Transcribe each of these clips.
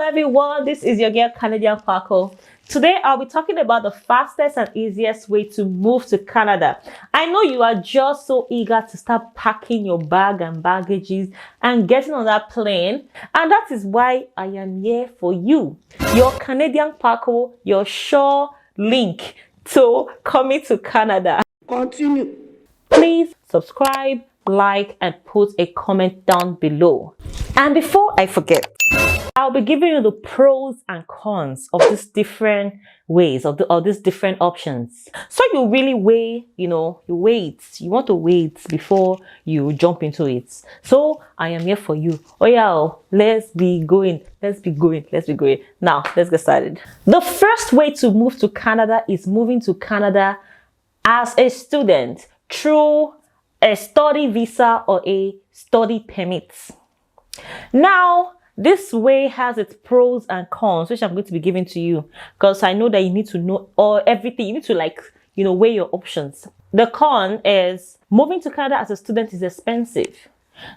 everyone, this is your girl Canadian Paco. Today I'll be talking about the fastest and easiest way to move to Canada. I know you are just so eager to start packing your bag and baggages and getting on that plane, and that is why I am here for you. Your Canadian Paco, your sure link to coming to Canada. Continue. Please subscribe, like, and put a comment down below. And before I forget, I'll be giving you the pros and cons of these different ways, of these different options. So you really weigh, you want to wait before you jump into it. So I am here for you. Oh yeah, let's be going. Now, let's get started. The first way to move to Canada is moving to Canada as a student through a study visa or a study permit. Now, this way has its pros and cons, which I'm going to be giving to you, because I know that you need to know everything. You need to weigh your options. The con is moving to Canada as a student is expensive.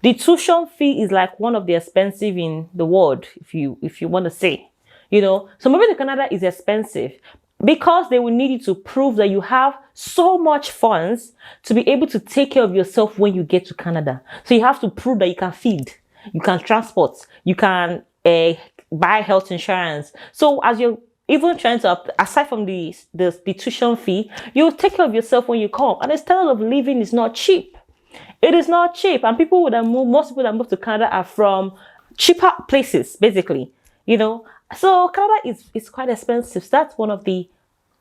The tuition fee is like one of the expensive in the world, if you want to say, So moving to Canada is expensive because they will need you to prove that you have so much funds to be able to take care of yourself when you get to Canada. So you have to prove that you can feed. You can transport, you can buy health insurance. So as you're even trying to, aside from the tuition fee, you take care of yourself when you come. And the standard of living is not cheap. It is not cheap. And most people that move to Canada are from cheaper places, basically, So Canada is quite expensive. So that's one of the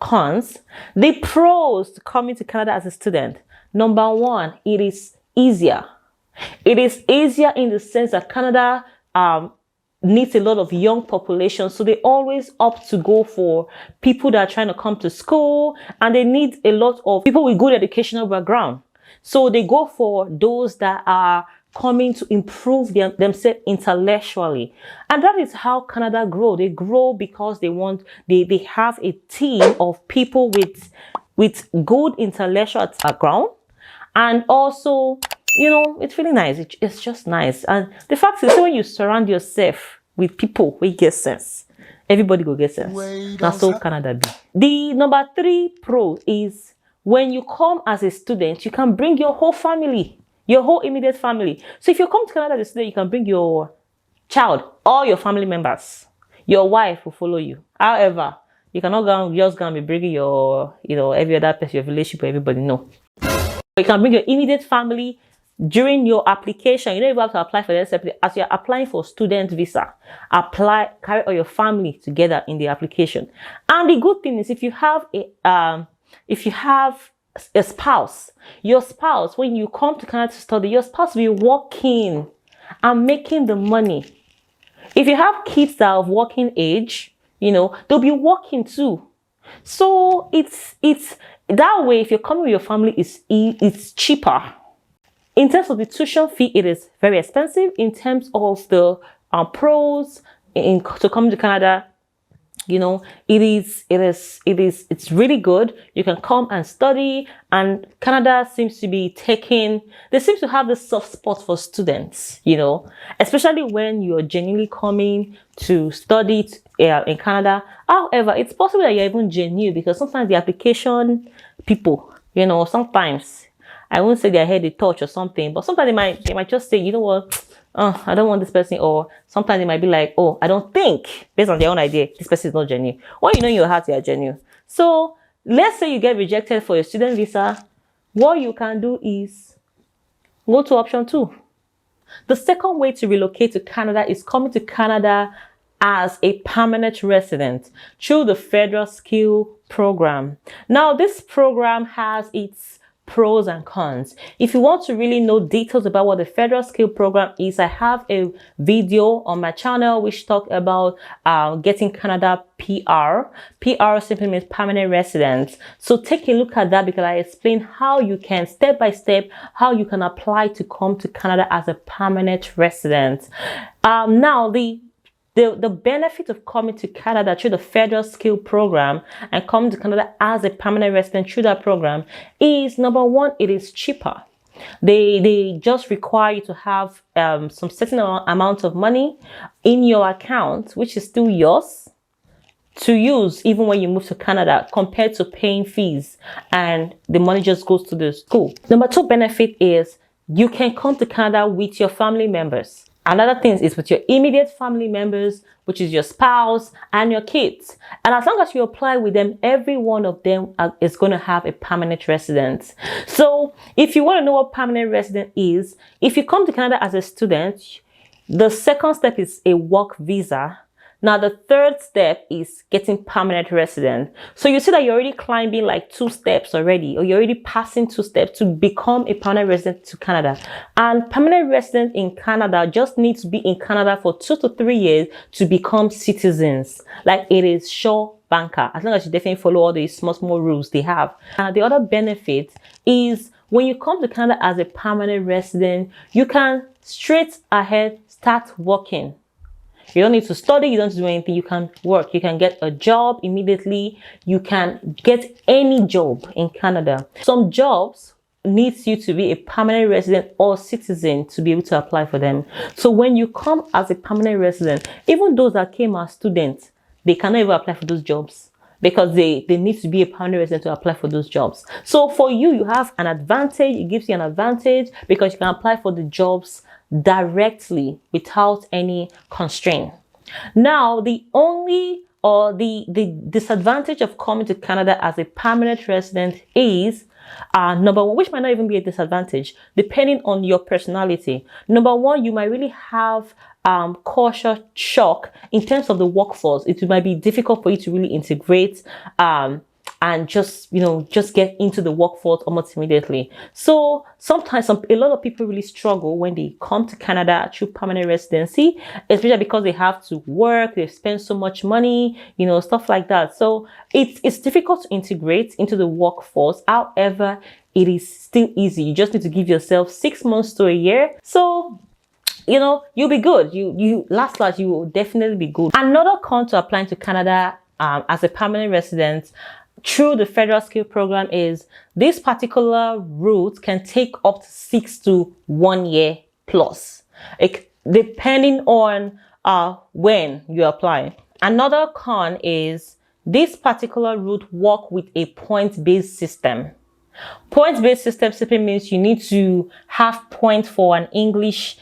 cons. The pros to coming to Canada as a student. Number one, it is easier. It is easier in the sense that Canada needs a lot of young population. So they always opt to go for people that are trying to come to school, and they need a lot of people with good educational background. So they go for those that are coming to improve themselves intellectually. And that is how Canada grow. They grow because they have a team of people with good intellectual background, and also it's really nice. It's just nice. And the fact is, when you surround yourself with people who get sense, everybody go get sense. That's all Canada be. The number 3 pro is when you come as a student, you can bring your whole family, your whole immediate family. So if you come to Canada as a student, you can bring your child, all your family members. Your wife will follow you. However, you cannot just go and be bringing your, every other person, your relationship, everybody. No. You can bring your immediate family. During your application, you have to apply for this as you're applying for student visa. Carry all your family together in the application. And the good thing is, if you have a spouse, your spouse, when you come to Canada to study, your spouse will be working and making the money. If you have kids that are of working age, they'll be working too. So it's that way. If you're coming with your family, it's cheaper. In terms of the tuition fee, it is very expensive. In terms of the pros to come to Canada, it's really good. You can come and study, and Canada seems to be they seem to have this soft spot for students, especially when you're genuinely coming to study in Canada. However, it's possible that you're even genuine, because sometimes the application people, sometimes, I won't say their head they touch or something, but sometimes they might just say, you know what, I don't want this person. Or sometimes they might be like, oh, I don't think, based on their own idea, this person is not genuine. Or in your heart, they are genuine. So let's say you get rejected for your student visa. What you can do is go to option 2. The second way to relocate to Canada is coming to Canada as a permanent resident through the Federal Skill Program. Now, this program has its pros and cons. If you want to really know details about what the Federal Skill Program is, I have a video on my channel which talk about getting Canada PR. PR simply means permanent residence. So take a look at that, because I explain how you can, step by step, how you can apply to come to Canada as a permanent resident. Now, the benefit of coming to Canada through the Federal Skill Program and coming to Canada as a permanent resident through that program is, number one, it is cheaper. They just require you to have some certain amount of money in your account, which is still yours, to use even when you move to Canada, compared to paying fees and the money just goes to the school. Number 2 benefit is you can come to Canada with your family members. Another thing is with your immediate family members, which is your spouse and your kids. And as long as you apply with them, every one of them is going to have a permanent residence. So if you want to know what permanent resident is, if you come to Canada as a student, the second step is a work visa. Now, the third step is getting permanent resident. So you see that you're already climbing like 2 steps already, or you're already passing 2 steps to become a permanent resident to Canada. And permanent resident in Canada just needs to be in Canada for 2 to 3 years to become citizens. Like it is sure banker, as long as you definitely follow all these small rules they have. The other benefit is when you come to Canada as a permanent resident, you can straight ahead start working. You don't need to study, you don't need to do anything, you can work. You can get a job immediately, you can get any job in Canada. Some jobs needs you to be a permanent resident or citizen to be able to apply for them. So when you come as a permanent resident, even those that came as students, they cannot even apply for those jobs because they need to be a permanent resident to apply for those jobs. So for you, you have an advantage. It gives you an advantage because you can apply for the jobs directly without any constraint. Now, the only or the disadvantage of coming to Canada as a permanent resident is number 1, which might not even be a disadvantage depending on your personality. Number 1, you might really have culture shock in terms of the workforce. It might be difficult for you to really integrate and just get into the workforce almost immediately. So sometimes a lot of people really struggle when they come to Canada through permanent residency, especially because they have to work, they spend so much money, stuff like that. So it's difficult to integrate into the workforce. However, it is still easy. You just need to give yourself 6 months to a year. So you'll be good. You will definitely be good. Another con to applying to Canada as a permanent resident through the federal skill program is this particular route can take up to 6 to 1 year plus, depending on when you apply. Another con is this particular route work with a point-based system. Point-based system simply means you need to have points for an English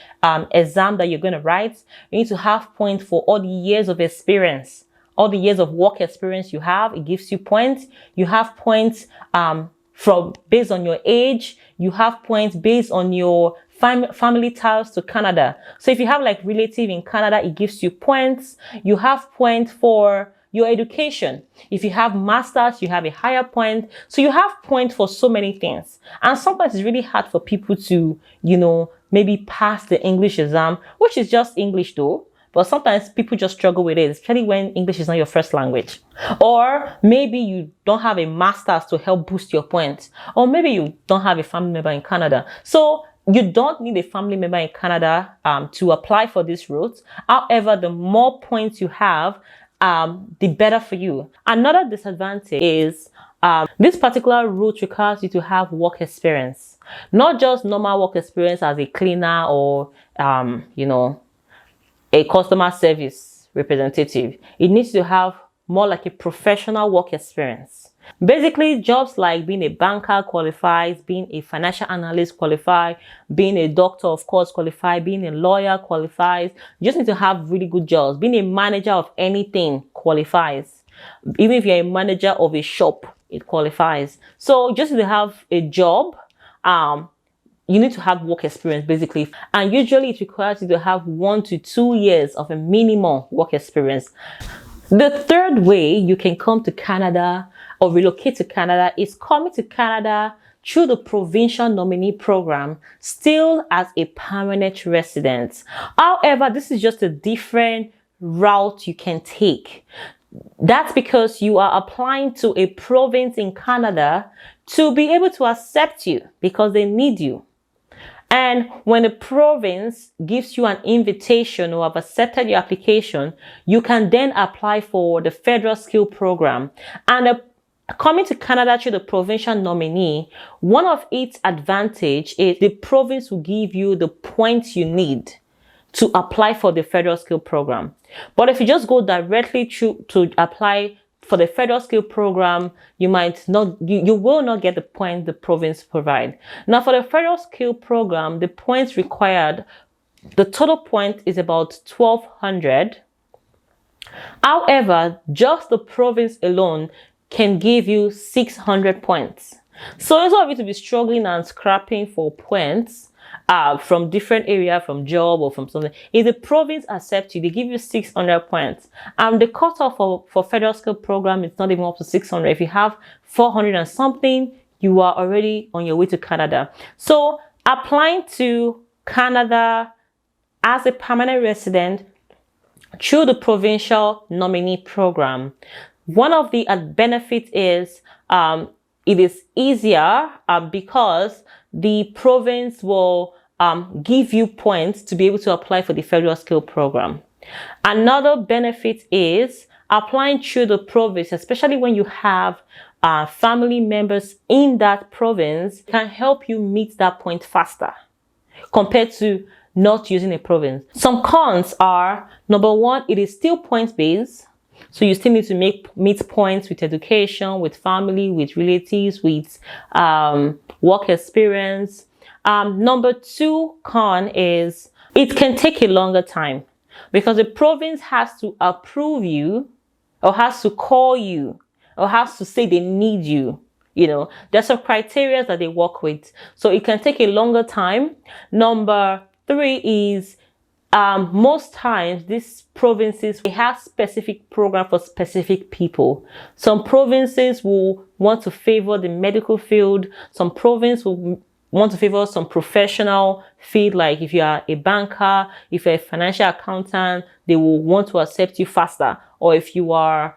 exam that you're going to write. You need to have points for all the years of experience, all the years of work experience you have. It gives you points. You have points based on your age. You have points based on your family ties to Canada. So if you have like relative in Canada, it gives you points. You have points for your education. If you have masters, you have a higher point. So you have points for so many things. And sometimes it's really hard for people to, maybe pass the English exam, which is just English though. But sometimes people just struggle with it, especially when English is not your first language. Or maybe you don't have a master's to help boost your points. Or maybe you don't have a family member in Canada. So you don't need a family member in Canada to apply for this route. However, the more points you have, the better for you. Another disadvantage is this particular route requires you to have work experience. Not just normal work experience as a cleaner or, a customer service representative. It needs to have more like a professional work experience. Basically, jobs like being a banker qualifies, being a financial analyst qualifies, being a doctor, of course, qualifies, being a lawyer qualifies. You just need to have really good jobs. Being a manager of anything qualifies. Even if you're a manager of a shop, it qualifies. So just to have a job, you need to have work experience basically. And usually it requires you to have 1 to 2 years of a minimum work experience. The third way you can come to Canada or relocate to Canada is coming to Canada through the Provincial Nominee program, still as a permanent resident. However, this is just a different route you can take. That's because you are applying to a province in Canada to be able to accept you because they need you. And when the province gives you an invitation or have accepted your application, you can then apply for the federal skill program. And Coming to Canada through the provincial nominee, one of its advantage is the province will give you the points you need to apply for the federal skill program. But if you just go directly to apply for the federal skill program, you will not get the points the province provide. Now, for the federal skill program, the points required, the total point is about 1,200. However, just the province alone can give you 600 points. So instead of you to be struggling and scrapping for points from different area, from job or from something, if the province accepts you, they give you 600 points. The cutoff for federal skill program is not even up to 600. If you have 400 and something, you are already on your way to Canada. So applying to Canada as a permanent resident through the provincial nominee program, one of the benefits is it is easier because the province will give you points to be able to apply for the federal skill program. Another benefit is applying through the province, especially when you have family members in that province, can help you meet that point faster compared to not using a province. Some cons are, number one, it is still point-based. So you still need to meet points with education, with family, with relatives, with work experience. Number two con is it can take a longer time because the province has to approve you or has to call you or has to say they need you. There's some criteria that they work with. So it can take a longer time. Number three is most times these provinces, they have specific program for specific people. Some provinces will want to favor the medical field. Some province will want to favor some professional field, like if you are a banker, if you're a financial accountant, they will want to accept you faster. Or if you are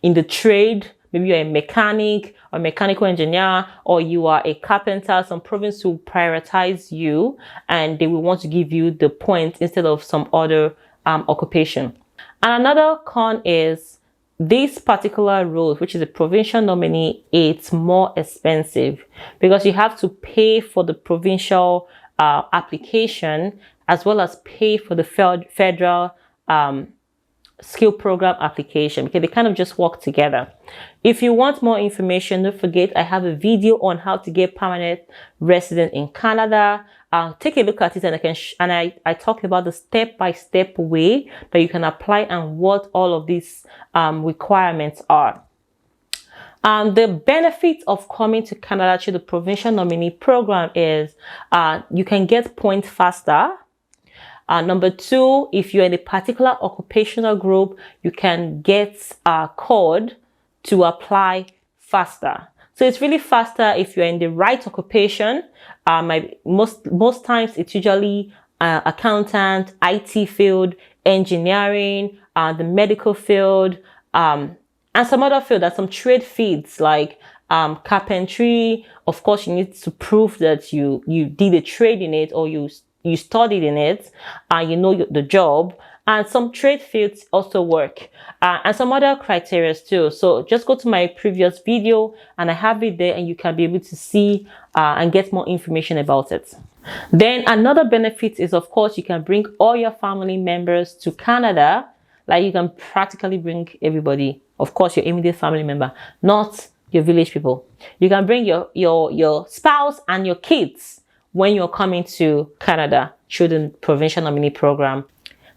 in the trade, maybe you're a mechanic or mechanical engineer, or you are a carpenter, some province will prioritize you and they will want to give you the points instead of some other occupation. And another con is this particular role, which is a provincial nominee, it's more expensive because you have to pay for the provincial application as well as pay for the federal skill program application, because they kind of just work together. If you want more information, don't forget I have a video on how to get permanent resident in Canada. Take a look at it, and I talk about the step-by-step way that you can apply and what all of these requirements are. The benefit of coming to Canada through the provincial nominee program is you can get points faster. Number two, if you're in a particular occupational group, you can get a code to apply faster. So it's really faster if you're in the right occupation. Most times it's usually accountant, IT field, engineering, the medical field, and some other field. There's some trade fields like carpentry. Of course, you need to prove that you did a trade in it or you studied in it and you know the job. And some trade fields also work and some other criteria too. So just go to my previous video and I have it there and you can be able to see and get more information about it. Then another benefit is, of course, you can bring all your family members to Canada. Like you can practically bring everybody. Of course, your immediate family member, not your village people. You can bring your spouse and your kids when you're coming to Canada through the provincial nominee program.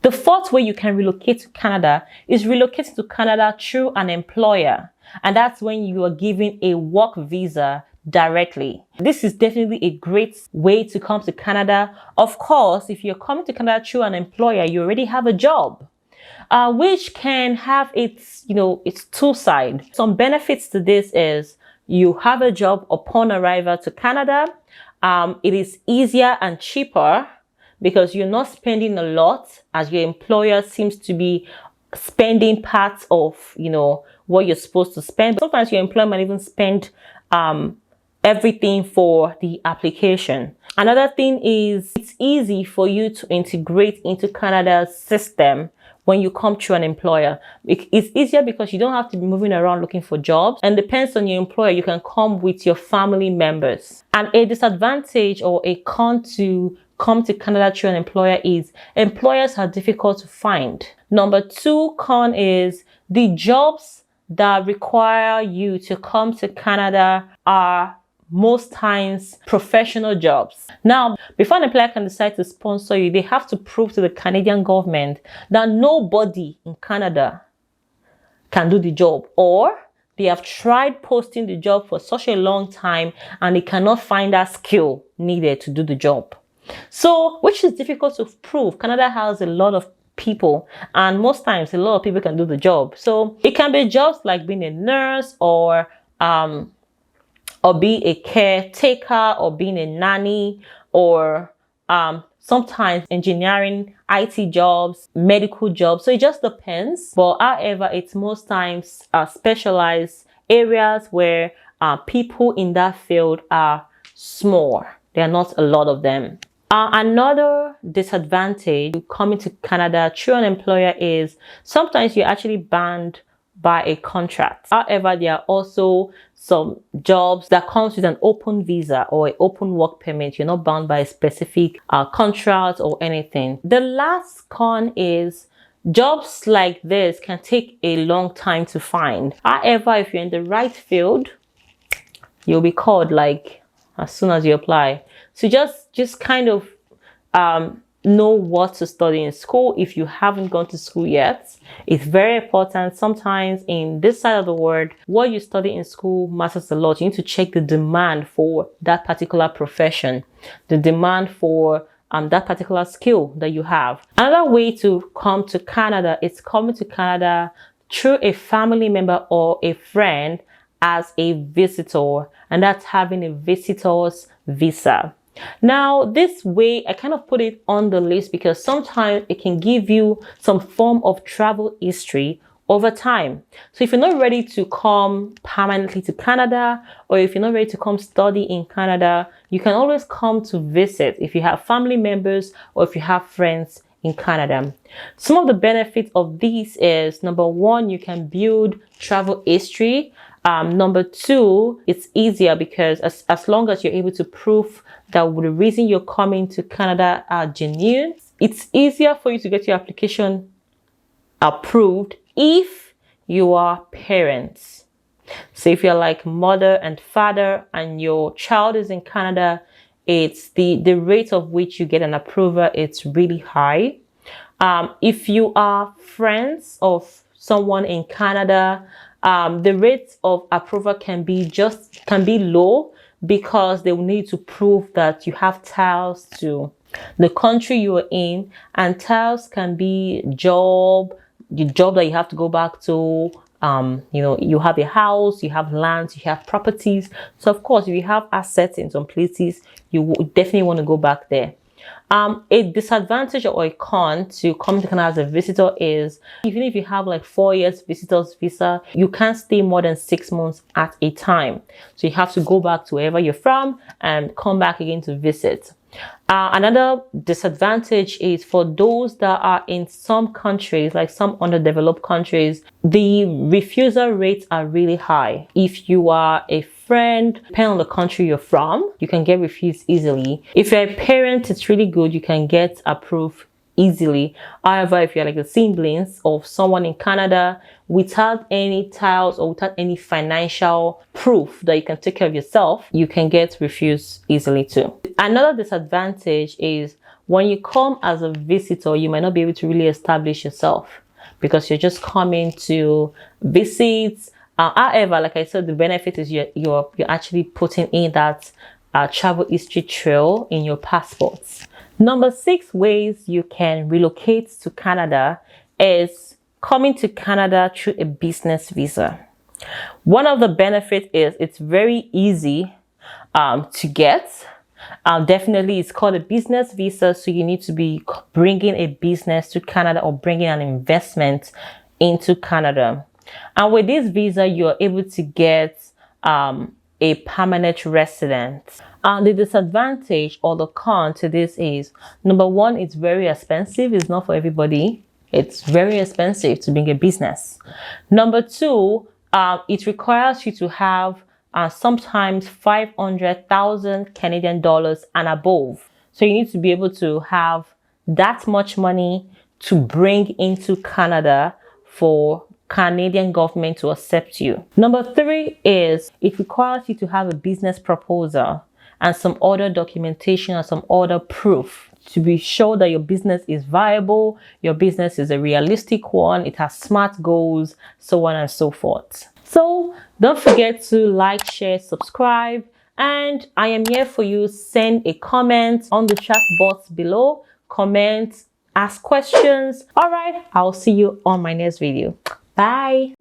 The fourth way you can relocate to Canada is relocating to Canada through an employer. And that's when you are given a work visa directly. This is definitely a great way to come to Canada. Of course, if you're coming to Canada through an employer, you already have a job, which can have its two sides. Some benefits to this is you have a job upon arrival to Canada. It is easier and cheaper because you're not spending a lot, as your employer seems to be spending parts of, what you're supposed to spend. Sometimes your employer might even spend everything for the application. Another thing is it's easy for you to integrate into Canada's system when you come through an employer. It's easier because you don't have to be moving around looking for jobs, and depends on your employer, you can come with your family members. And a disadvantage or a con to come to Canada through an employer is employers are difficult to find. Number 2 con is the jobs that require you to come to Canada are most times professional jobs. Now, before an employer can decide to sponsor you, they have to prove to the Canadian government that nobody in Canada can do the job, or they have tried posting the job for such a long time and they cannot find that skill needed to do the job. So, which is difficult to prove. Canada has a lot of people, and most times a lot of people can do the job. So it can be jobs like being a nurse, or be a caretaker, or being a nanny, or sometimes engineering, IT jobs, medical jobs. So it just depends. But however, it's most times specialized areas where people in that field are small. There are not a lot of them. Another disadvantage to coming to Canada through an employer is sometimes you're actually bound by a contract. However, there are also some jobs that comes with an open visa or an open work permit. You're not bound by a specific contract or anything. The last con is jobs like this can take a long time to find. However, if you're in the right field, you'll be called like as soon as you apply. So just kind of know what to study in school if you haven't gone to school yet. It's very important. Sometimes in this side of the world, what you study in school matters a lot. You need to check the demand for that particular profession, the demand for that particular skill that you have. Another way to come to Canada is coming to Canada through a family member or a friend as a visitor, and that's having a visitor's visa. Now, this way, I kind of put it on the list because sometimes it can give you some form of travel history over time. So if you're not ready to come permanently to Canada, or if you're not ready to come study in Canada, you can always come to visit if you have family members or if you have friends in Canada. Some of the benefits of these is, number 1, you can build travel history. Number 2, it's easier because as long as you're able to prove that the reason you're coming to Canada are genuine, it's easier for you to get your application approved if you are parents. So if you're like mother and father and your child is in Canada, it's the rate of which you get an approval, it's really high. If you are friends of someone in Canada, the rate of approval can be low because they will need to prove that you have ties to the country you are in, and ties can be the job that you have to go back to. You have a house, you have lands, you have properties. So of course, if you have assets in some places, you definitely want to go back there. A disadvantage or a con to come to Canada as a visitor is, even if you have like 4 years visitor's visa, you can't stay more than 6 months at a time. So you have to go back to wherever you're from and come back again to visit. Another disadvantage is for those that are in some countries, like some underdeveloped countries, the refusal rates are really high. If you are a friend, depending on the country you're from, you can get refused easily. If you're a parent, it's really good. You can get approved easily. However, if you're like the siblings of someone in Canada without any ties or without any financial proof that you can take care of yourself, you can get refused easily too. Another disadvantage is when you come as a visitor, you might not be able to really establish yourself because you're just coming to visit. However, like I said, the benefit is you're actually putting in that travel history trail in your passports. Number 6 ways you can relocate to Canada is coming to Canada through a business visa. One of the benefits is it's very easy to get. Definitely, it's called a business visa. So you need to be bringing a business to Canada or bringing an investment into Canada. And with this visa, you're able to get a permanent resident. The disadvantage or the con to this is, number 1, it's very expensive. It's not for everybody. It's very expensive to bring a business. Number two, it requires you to have sometimes 500,000 Canadian dollars and above. So you need to be able to have that much money to bring into Canada for Canadian government to accept you. Number three is it requires you to have a business proposal and some other documentation and some other proof to be sure that your business is viable, your business is a realistic one, it has SMART goals, so on and so forth. So don't forget to like, share, subscribe, and I am here for you. Send a comment on the chat box below, comment, ask questions. All right, I'll see you on my next video. Bye.